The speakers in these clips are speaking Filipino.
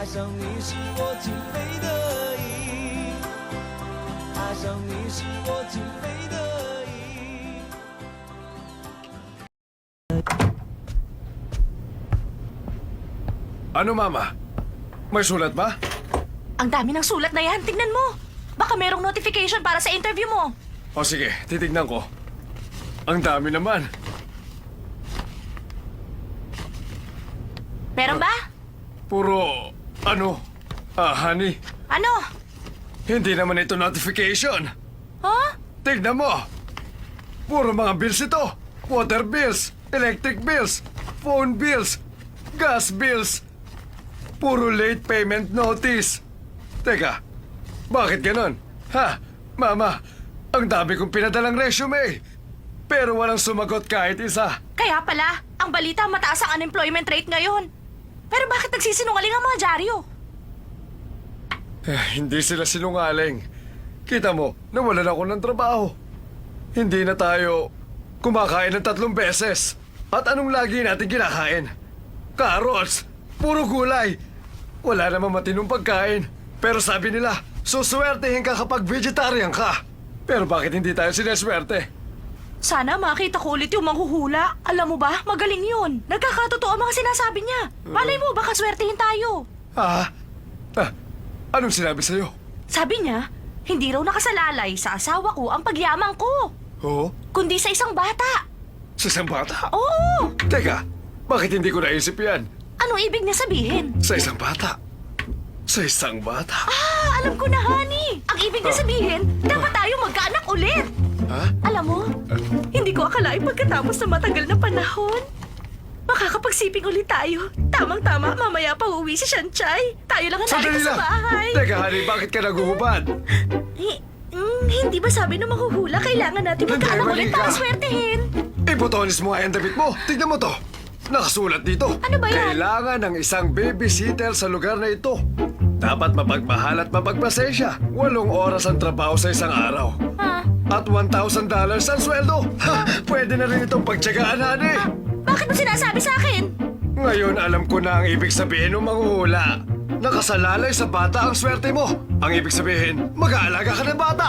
爱上你是我情非得已，爱上你是我情非得已。 Ano, Mama? May sulat ba? Ang dami ng sulat na yan. Tingnan mo. Baka merong notification para sa interview mo. O sige, titignan ko. Ang dami naman. Meron ba? Puro, honey. Ano? Hindi naman ito notification. Huh? Tignan mo. Puro mga bills ito. Water bills, electric bills, phone bills, gas bills. Puro late payment notice. Teka, bakit ganon? Ha? Mama, ang dami kong pinadalang resume. Pero walang sumagot kahit isa. Kaya pala, ang balita mataas ang unemployment rate ngayon. Pero bakit nagsisinungaling ang mga dyaryo? Hindi sila sinungaling. Kita mo, nawalan ako ng trabaho. Hindi na tayo kumakain ng 3 beses. At anong lagi natin kinakain? Carrots! Puro gulay! Wala namang matinong pagkain. Pero sabi nila, suswertehin ka kapag vegetarian ka. Pero bakit hindi tayo sineswerte? Sana makita ko ulit yung manghuhula. Alam mo ba, magaling yun. Nagkakatotoo ang mga sinasabi niya. Malay mo, baka swertehin tayo. Anong sinabi sa'yo? Sabi niya, hindi raw nakasalalay sa asawa ko ang pagyamang ko. Oo? Kundi sa isang bata. Sa isang bata? Oo! Teka, bakit hindi ko naisip yan? Anong ibig niya sabihin? Sa isang bata? Sa isang bata? Alam ko na, honey. Ang ibig niya sabihin, dapat tayo magkaanak ulit. Ha? Alam mo, hindi ko akalain pagkatapos ng matagal na panahon. Makakapagsiping ulit tayo. Tamang-tama, mamaya pa uuwi si Shanchay. Tayo lang ang narito sa bahay. Teka, honey, bakit ka naguhubad? Hindi ba sabi ng manghuhula, kailangan natin Hindi, magkaanak mali ulit ka. para swertehin? Ibotonis mo nga yung damit mo. Tignan mo to. Nakasulat dito. Ano ba yan? Kailangan ng isang babysitter sa lugar na ito. Dapat mapagmahal at mapagpasensya. 8 oras ang trabaho sa isang araw. At $1,000 ang sweldo. Pwede na rin itong pagtsagaan, honey. Bakit mo sinasabi sa akin? Ngayon alam ko na ang ibig sabihin ng manghuhula. Nakasalalay sa bata ang swerte mo. Ang ibig sabihin, mag-aalaga ka ng bata.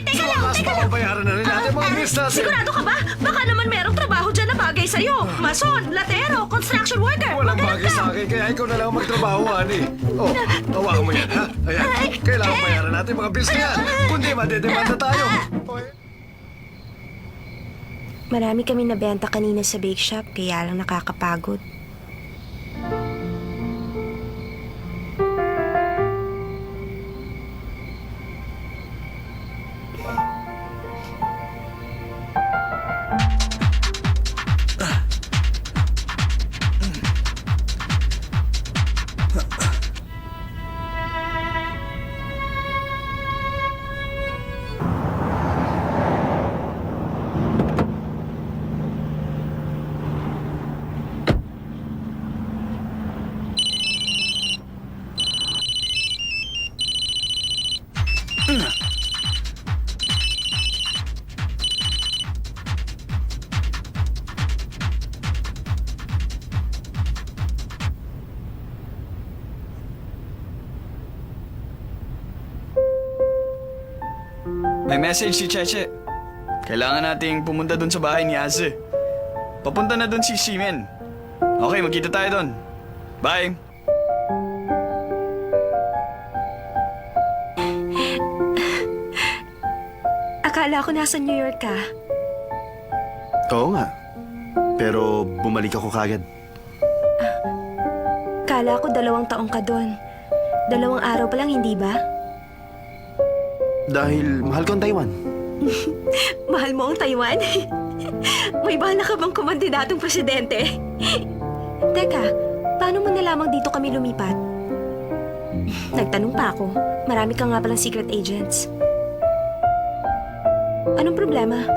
Teka lang, Mas mababayaran na rin natin mga bills natin. Sigurado ka ba? Baka naman merong trabaho dyan na bagay sa'yo. Mason, latero, construction worker. Walang Maghanap bagay ka. sa akin, kaya ikaw na lang magtrabaho, honey. Oh, hawakan mo yan, ha? Ayan, kailangan bayaran natin mga bills na yan. Kundi madedemanda tayo. Marami kami nabenta kanina sa bake shop, kaya lang nakakapagod. May message si Cheche. Kailangan nating pumunta dun sa bahay ni Aze. Papunta na dun si Simen. Okay, magkita tayo dun. Bye! Akala ko nasa New York ka. Oo nga. Pero bumalik ako kagad. Kala ko 2 taong ka doon. 2 araw pa lang, hindi ba? Dahil mahal ko ang Taiwan. Mahal mo ang Taiwan? May bala ka bang kumandidatong presidente? Teka, paano mo nalamang dito kami lumipat? Nagtanong pa ako. Marami ka nga palang secret agents. Anong problema?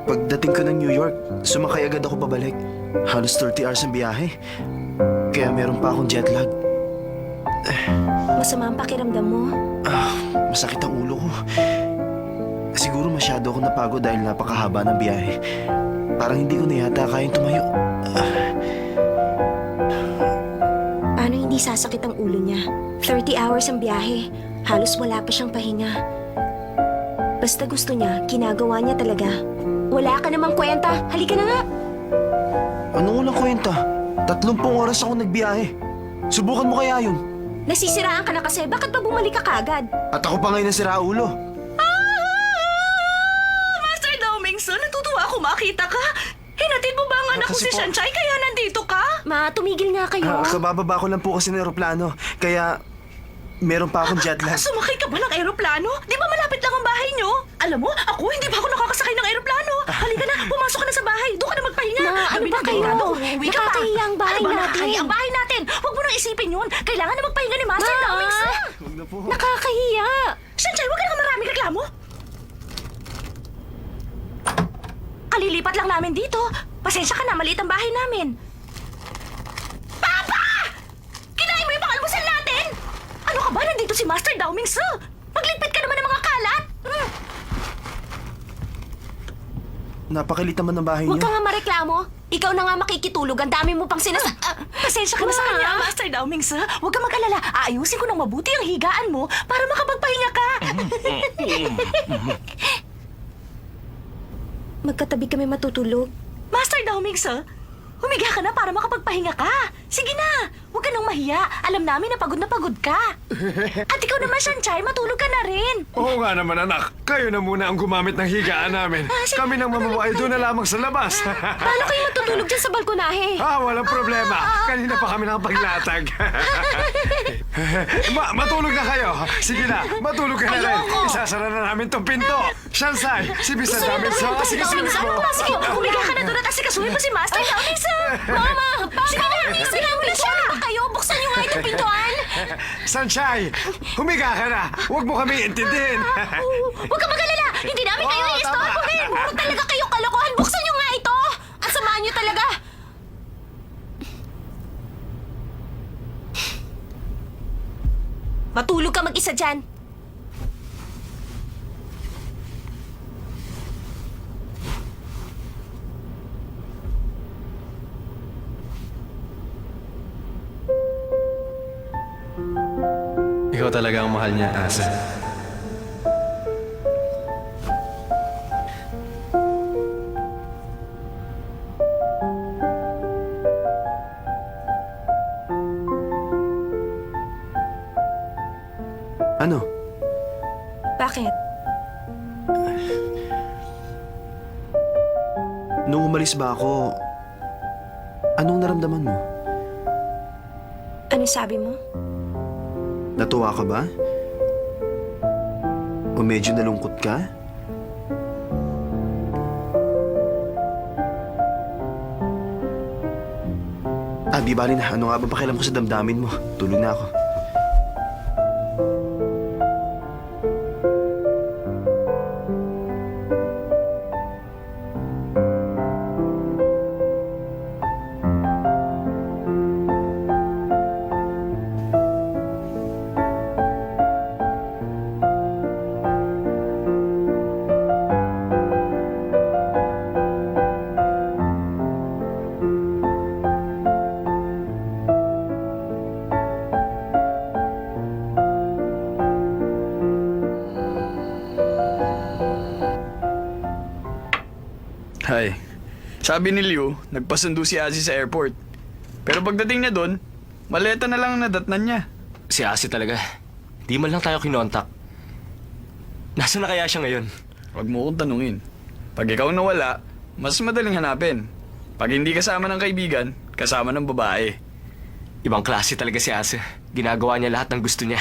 Pagdating ko ng New York, sumakay agad ako pabalik. Halos 30 hours ang biyahe. Kaya meron pa akong jet lag. Masama ang pakiramdam mo. Masakit ang ulo ko. Siguro masyado ako napagod dahil napakahaba ng biyahe. Parang hindi ko na yata kayang tumayo. hindi sasakit ang ulo niya. 30 hours ang biyahe. Halos wala pa siyang pahinga. Basta gusto niya, ginagawa niya talaga. Wala ka namang kwenta. Halika na nga. Anong walang kwenta? 30 oras ako nagbiyahe. Subukan mo kaya yun. Nasisiraan ka na kasi. Bakit ba bumalik ka kagad? At ako pa ngayon ang siraulo. Master Daomingso, natutuwa ako makita ka. Hinatid mo ba ang anak ko Kasi si po- Shanchay kaya nandito ka? Ma, tumigil nga kayo. Kabababa ko lang po kasi ng aeroplano. Kaya meron pa akong jet lag. Sumakay ka ba ng aeroplano? Di ba malapit lang ang bahay nyo? Alam mo, ako hindi pa ako nakakasakay ng aeroplano. Halika na, pumasok ka na sa bahay. Doon ka na magpahinga. Ma, ano Gabi ba na, kayo? sigurado, uuwi ka pa. Nakakahiya ang bahay Ano ba, natin. nakakahiya ang bahay natin? Huwag mo nang isipin yun. Kailangan na magpahinga ni Master Ma! Daomingso. Huwag na po. Nakakahiya. Shanchay, huwag ka na maraming reklamo. Kalilipat lang namin dito. Pasensya ka na, maliit ang bahay namin. Papa! Kinain mo yung pangalmusal natin? Ano ka ba? Nandito si Master Daomingso. Magligpit ka naman ng mga kalat. Napakalit naman ng bahay Huwag niyo. ka nga mareklamo. Ikaw na nga makikitulog. Ang dami mo pang Pasensya ka na sa kanya, Master Daomingso. Huwag ka mag-alala. Aayusin ko ng mabuti ang higaan mo para makapagpahinga ka. Magkatabi kami matutulog. Master Daomingso, humiga ka na para makapagpahinga ka. Sige na, huwag ka nang mahiya. Alam namin na pagod ka. At ikaw naman, Shanchay, matulog ka na rin. Oo nga naman anak, kayo na muna ang gumamit ng higaan namin. Kami ng mamamuhay doon na lamang sa labas. Paano kayo matutulog dyan sa balkonahe? Walang problema. Kanina pa kami nakapaglatag. Matulog na kayo. Sige na, matulog ka na rin. Ayoko. Isasara na namin tong pinto. Shansai, si Mr. Daomingso. Sige, sige Daomingso, mo. sige, humiga ka na doon at asikasuhin mo si Master Daomingso. Mama! Sige na, sige mo na siya. Ba kayo? Buksan niyo nga itong pintuan! Sunshine, humiga ka na. Huwag mo kami intindihin. Huwag ka mag-alala! Hindi namin kayo Oo, i-istorbohin! Puro talaga kayong kalokohan! Buksan niyo nga ito! Ang samaan niyo talaga! Matulog ka mag-isa dyan! Ikaw talaga ang mahal niya, Asa. Ano? Bakit? Nung umalis ba ako, anong naramdaman mo? Ano sabi mo? Natuwa ka ba? O medyo nalungkot ka? Di bali na. Ano nga ba pakialam ko sa damdamin mo? Tulog na ako. Hi. Sabi ni Liu, nagpasundo si Asi sa airport. Pero pagdating niya doon, maleta na lang ang nadatnan niya. Si Asi talaga. Di man lang tayo kinontak. Nasaan na kaya siya ngayon? Huwag mo kong tanungin. Pag ikaw nawala, mas madaling hanapin. Pag hindi kasama ng kaibigan, kasama ng babae. Ibang klase talaga si Asi. Ginagawa niya lahat ng gusto niya.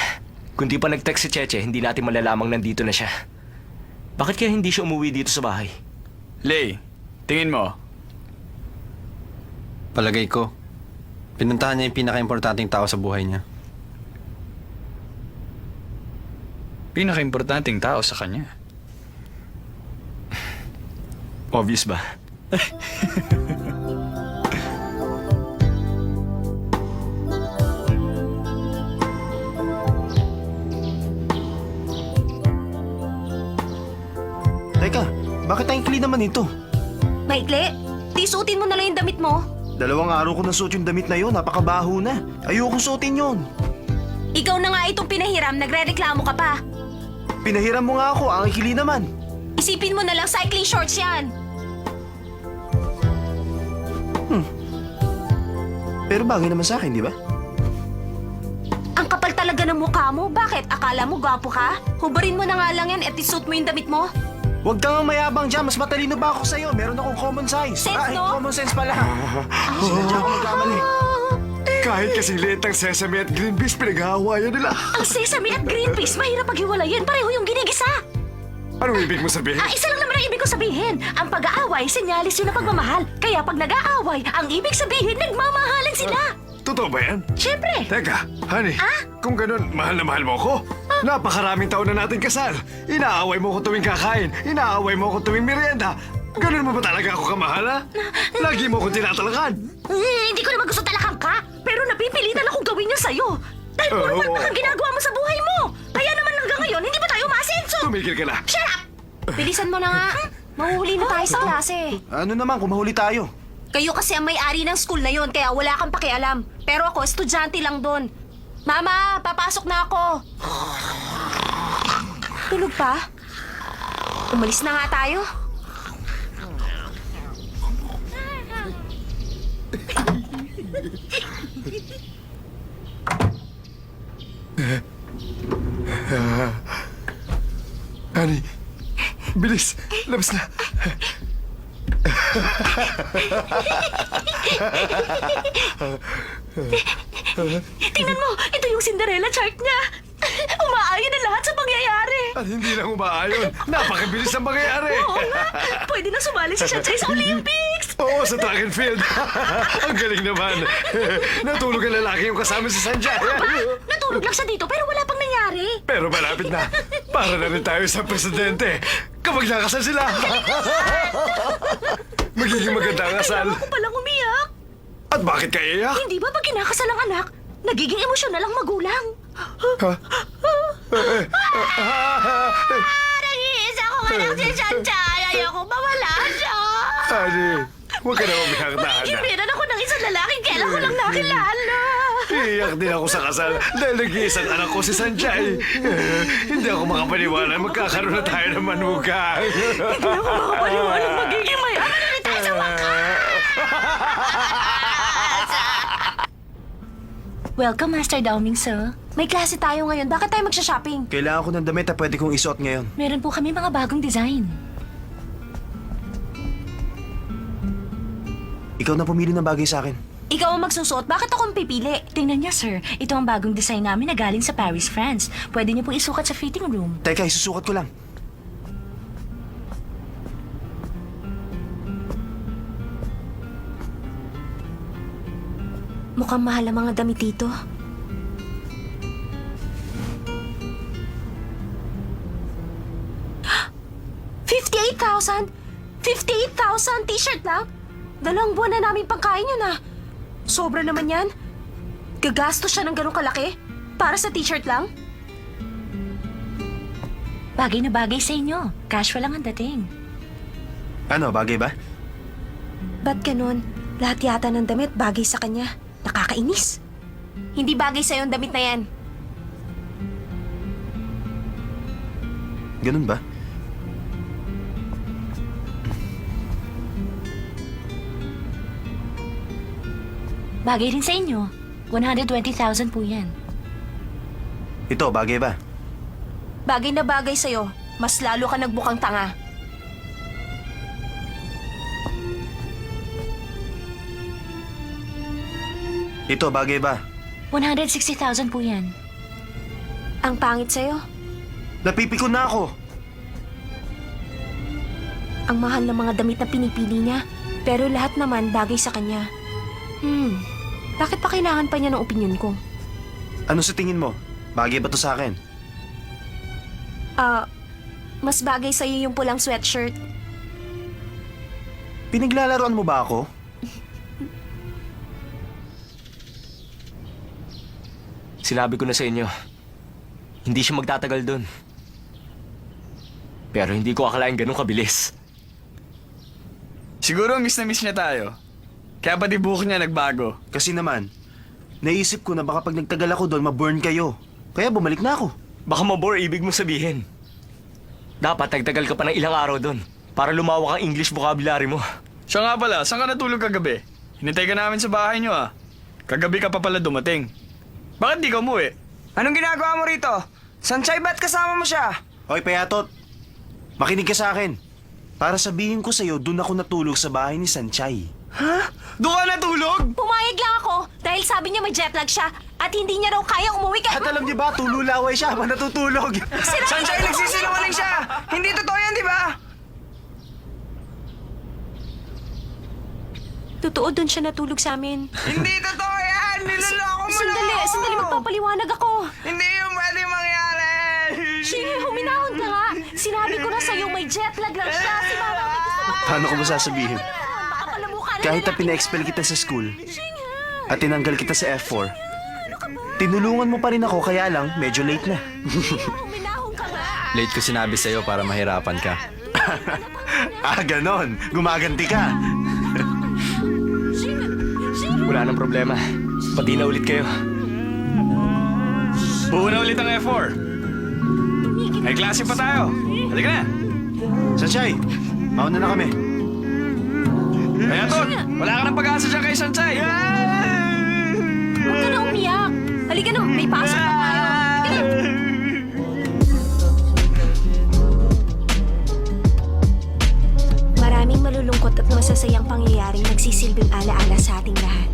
Kung di pa nag-text si Cheche, hindi natin malalamang nandito na siya. Bakit kaya hindi siya umuwi dito sa bahay? Lay, tingin mo. Palagay ko, pinuntahan niya yung pinaka-importanting tao sa buhay niya. Pinaka-importanting tao sa kanya. Obvious ba? Teka, bakit ang ikli naman ito? Maikli, di suotin mo na lang yung damit mo. 2 araw ko nasuot yung damit na yon, napakabaho na. Ayokong suotin yon. Ikaw na nga itong pinahiram, nagre-reklamo ka pa. Pinahiram mo nga ako, ang ikili naman. Isipin mo na lang cycling shorts yan. Pero bagay naman sa akin, di ba? Ang kapal talaga ng mukha mo. Bakit? Akala mo gwapo ka? Hubarin mo na nga lang yan at isuot mo yung damit mo. Huwag kang mayabang dyan, mas matalino ba ako sa'yo? Meron akong common size. Sense, no? Common sense pala. Sinadya ako magkamali. Kahit kasing liit ang sesame at green peas, pinag-aawayan nila. Ang sesame at green peas, mahirap paghiwalayin. Pareho yung ginigisa. Anong ibig mo sabihin? Isa lang naman ang ibig ko sabihin. Ang pag-aaway, senyalis yun ng pagmamahal. Kaya pag nag-aaway, ang ibig sabihin, nagmamahalan sila. Totoo ba yan? Siyempre. Teka, honey, kung ganun, mahal na mahal mo ako. Napakaraming taon na natin kasal. Inaaway mo ko tuwing kakain. Inaaway mo ko tuwing merienda. Ganun mo ba talaga ako kamahal, ha? Lagi mo ko tinatalakan. Hindi ko naman gusto talakan ka. Pero napipilitan akong gawin niya sa'yo. Dahil puro Oo. palpak ang ginagawa mo sa buhay mo. Kaya naman hanggang ngayon, hindi pa tayo maasenso. Tumigil ka na. Shut up! Bilisan mo na nga. Mahuhuli na tayo sa klase. Ano naman kung mahuli tayo? Kayo kasi ang may-ari ng school na yon, kaya wala kang pakialam. Pero ako, estudyante lang doon. Mama, papasok na ako. Tulog pa? Umalis na nga tayo. Honey, bilis. Labas na. Tingnan mo, ito yung Cinderella chart niya. Umaayon na lahat sa pangyayari. At hindi lang umaayon. Napakabilis ang mangyayari. Oo nga, pwede na sumali si Shanchay sa Olympics. Oo, sa track and field. Ang galing naman. Natulog ang lalaki yung kasama si Sanjay. Natulog lang siya dito pero wala pang nangyari. Pero malapit na. Para na rin tayo sa presidente. Kapag nakasal sila. Magiging maganda ang kasal. Kailangan ko palang umiyak. At bakit ka iyak? Hindi ba pag kinakasal ang anak, nagiging emosyonal ang magulang? Nag-iisa ko anak si Shanchay. Ayoko mawala siya. Honey, huwag ka na umiyak na. Meron ako ng isang lalaking kailan ko lang nakilala. Iiyak din ako sa kasal dahil nag-iisang anak ko si Sanjay. Hindi ako makapaniwala magkakaroon na tayo ng manugang. Hindi ako makapaniwala magiging mayaman na rin tayo sa wakas. Welcome, Master Daoming, sir. May klase tayo ngayon. Bakit tayo magsha-shopping? Kailangan ko ng damit na pwede kong isuot ngayon. Meron po kami mga bagong design. Ikaw na pumili ng bagay sa akin. Ikaw ang magsusuot. Bakit ako ang pipili? Tingnan niyo, sir. Ito ang bagong design namin na galing sa Paris, France. Pwede niyo pong isukat sa fitting room. Teka, isusukat ko lang. Mukhang mahal ang mga damit dito. $58,000? 58,000 t-shirt lang? 2 buwan na namin pangkain yun ah. Sobra naman yan. Gagastos siya ng ganong kalaki? Para sa t-shirt lang? Bagay na bagay sa inyo. Casual lang ang dating. Ano, bagay ba? Ba't ganun? Lahat yata ng damit bagay sa kanya. Nakakainis. Hindi bagay sa'yo ang damit na yan. Ganun ba? Bagay rin sa inyo. 120,000 po yan. Ito, bagay ba? Bagay na bagay sa'yo. Mas lalo ka nagbukang tanga. Ito, bagay ba? 160,000 po yan. Ang pangit sa'yo. Napipikon na ako. Ang mahal ng mga damit na pinipili niya. Pero lahat naman bagay sa kanya. Bakit pa kailangan pa niya ng opinyon ko? Ano sa tingin mo? Bagay ba to sa akin? Mas bagay sa'yo yung pulang sweatshirt. Pinaglalaroan mo ba ako? Sinabi ko na sa inyo, hindi siya magtatagal doon. Pero hindi ko akalain ganun kabilis. Siguro miss na miss niya tayo. Kaya pati buhok niya nagbago. Kasi naman, naisip ko na baka pag nagtagal ako doon, ma-burn kayo. Kaya bumalik na ako. Baka mabore ibig mo sabihin. Dapat nagtagal ka pa ng ilang araw doon para lumawak ang English vocabulary mo. Siya nga pala, saan ka natulog kagabi? Hinintay ka namin sa bahay niyo ah. Kagabi ka pa pala dumating. Bakit di ka umuwi? Anong ginagawa mo rito? Sanchay, ba't kasama mo siya? Hoy, Payatot! Makinig ka sa akin. Para sabihin ko sa'yo, doon ako natulog sa bahay ni Sanchay. Doon ka natulog? Pumayag lang ako dahil sabi niya may jet lag siya at hindi niya raw kaya umuwi At alam niyo ba, tululaway siya habang natutulog. Sanchay, nagsisinungaling siya! Hindi totoo yan, di ba? Totoo doon siya natulog sa amin. Hindi totoo yan! Niloloko mo lang ako! Sandali, magpapaliwanag ako. Hindi yung pwede mangyari! Shige, huminahon ka nga. Sinabi ko na sa'yo may jet lag lang siya. Si Mama may gusto mo. Paano ko ba sasabihin? Baka palamukan na Kahit na nila. pina-expel kita sa school at tinanggal kita sa F4, tinulungan mo pa rin ako kaya lang medyo late na. Huminahon ka nga. Late ko sinabi sa'yo para mahirapan ka. Ganon. Gumaganti ka. Wala nang problema. Pati na ulit kayo. Buo na ulit ang F4. May klase pa tayo. Halika na. Sanchay, mauna na kami. Kaya Tot, wala ka ng pag-asa dyan kay Sanchay. Huwag ka na umiyak. Halika na, may pasok pa tayo. Halika na. Maraming malulungkot at masasayang pangyayaring nagsisilbing alaala sa ating lahat.